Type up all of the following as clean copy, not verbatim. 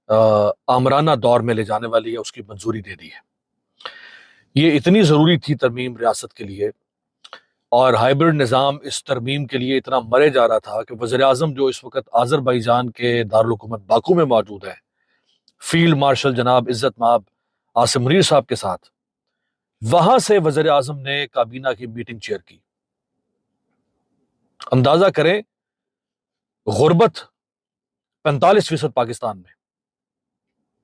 آمرانہ دور میں لے جانے والی ہے، اس کی منظوری دے دی ہے۔ یہ اتنی ضروری تھی ترمیم ریاست کے لیے، اور ہائیبرڈ نظام اس ترمیم کے لیے اتنا مرے جا رہا تھا کہ وزیر اعظم جو اس وقت آذربائیجان کے دارالحکومت باکو میں موجود ہے، فیلڈ مارشل جناب عزت مآب عاصم منیر صاحب کے ساتھ، وہاں سے وزیر اعظم نے کابینہ کی میٹنگ چیئر کی۔ اندازہ کریں، غربت 45% پاکستان میں۔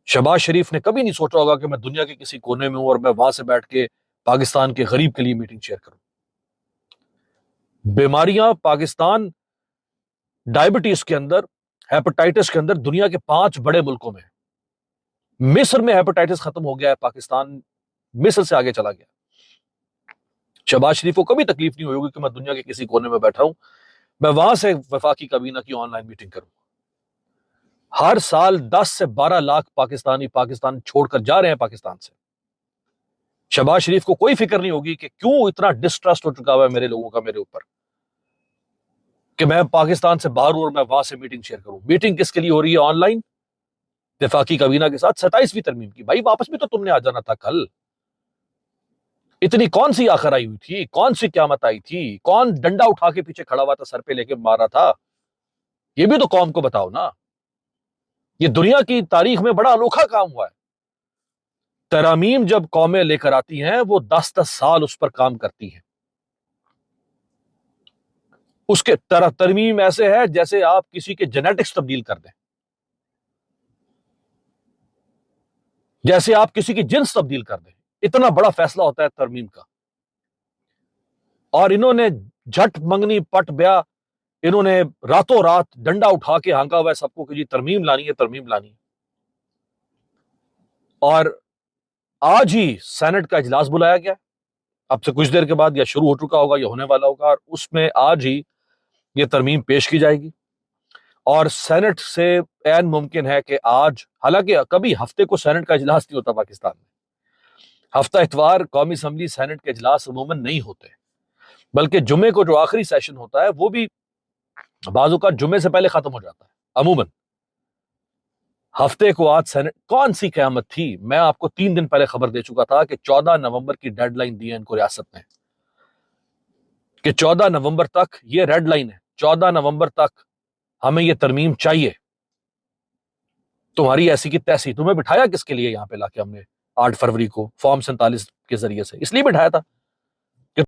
شہباز شریف نے کبھی نہیں سوچا ہوگا کہ میں دنیا کے کسی کونے میں ہوں اور میں وہاں سے بیٹھ کے پاکستان کے غریب کے لیے میٹنگ چیئر کروں۔ بیماریاں پاکستان ڈائبٹیز کے اندر، ہیپاٹائٹس کے اندر دنیا کے 5 بڑے ملکوں میں۔ مصر میں ہیپاٹائٹس ختم ہو گیا ہے، پاکستان مصر سے آگے چلا گیا۔ شہباز شریف کو کبھی تکلیف نہیں ہوئی ہوگی کہ میں دنیا کے کسی کونے میں بیٹھا ہوں، میں وہاں سے وفاقی کابینہ کی آن لائن میٹنگ کروں۔ ہر سال 10 سے 12 لاکھ پاکستانی پاکستان چھوڑ کر جا رہے ہیں پاکستان سے۔ شہباز شریف کو کوئی فکر نہیں ہوگی کہ کیوں اتنا ڈسٹرسٹ ہو چکا ہوا ہے میرے لوگوں کا میرے اوپر، کہ میں پاکستان سے باہر ہوں اور میں وہاں سے میٹنگ شیئر کروں۔ میٹنگ کس کے لیے ہو رہی ہے؟ آن لائن، وفاقی کابینہ کے ساتھ 27ویں ترمیم کی۔ بھائی واپس بھی تو تم نے آ جانا تھا کل۔ اتنی کون سی آخر آئی ہوئی تھی؟ کون سی قیامت آئی تھی؟ کون ڈنڈا اٹھا کے پیچھے کھڑا ہوا تھا، سر پہ لے کے مارا تھا؟ یہ بھی تو قوم کو بتاؤ نا۔ یہ دنیا کی تاریخ میں بڑا انوکھا کام ہوا ہے۔ ترامیم جب قومیں لے کر آتی ہیں، وہ 10 سال اس پر کام کرتی ہیں۔ اس کے ترمیم ایسے ہے جیسے آپ کسی کے جینیٹکس تبدیل کر دیں، جیسے آپ کسی کی جنس تبدیل کر دیں۔ اتنا بڑا فیصلہ ہوتا ہے ترمیم کا۔ اور انہوں نے جھٹ منگنی پٹ بیا، انہوں نے راتوں رات ڈنڈا اٹھا کے ہانکا ہوا ہے سب کو کہ جی ترمیم لانی ہے، ترمیم لانی ہے۔ اور آج ہی سینٹ کا اجلاس بلایا گیا، اب سے کچھ دیر کے بعد یا شروع ہو چکا ہوگا یا ہونے والا ہوگا، اور اس میں آج ہی یہ ترمیم پیش کی جائے گی۔ اور سینٹ سے عین ممکن ہے کہ آج، حالانکہ کبھی ہفتے کو سینٹ کا اجلاس نہیں ہوتا پاکستان میں، ہفتہ اتوار قومی اسمبلی سینٹ کے اجلاس عموماً نہیں ہوتے، بلکہ جمعے کو جو آخری سیشن ہوتا ہے وہ بھی بعض اوقات جمعے سے پہلے ختم ہو جاتا ہے عموماً۔ ہفتے کو آج سینٹ، کون سی قیامت تھی؟ میں آپ کو 3 دن پہلے خبر دے چکا تھا کہ 14 نومبر کی ڈیڈ لائن دی ہے ان کو ریاست نے، کہ 14 نومبر تک یہ ریڈ لائن ہے، 14 نومبر تک ہمیں یہ ترمیم چاہیے۔ تمہاری ایسی کی تیسی۔ تمہیں بٹھایا کس کے لیے یہاں پہ لا کے؟ ہم نے 8 فروری کو فارم 47 کے ذریعے سے اس لیے بٹھایا تھا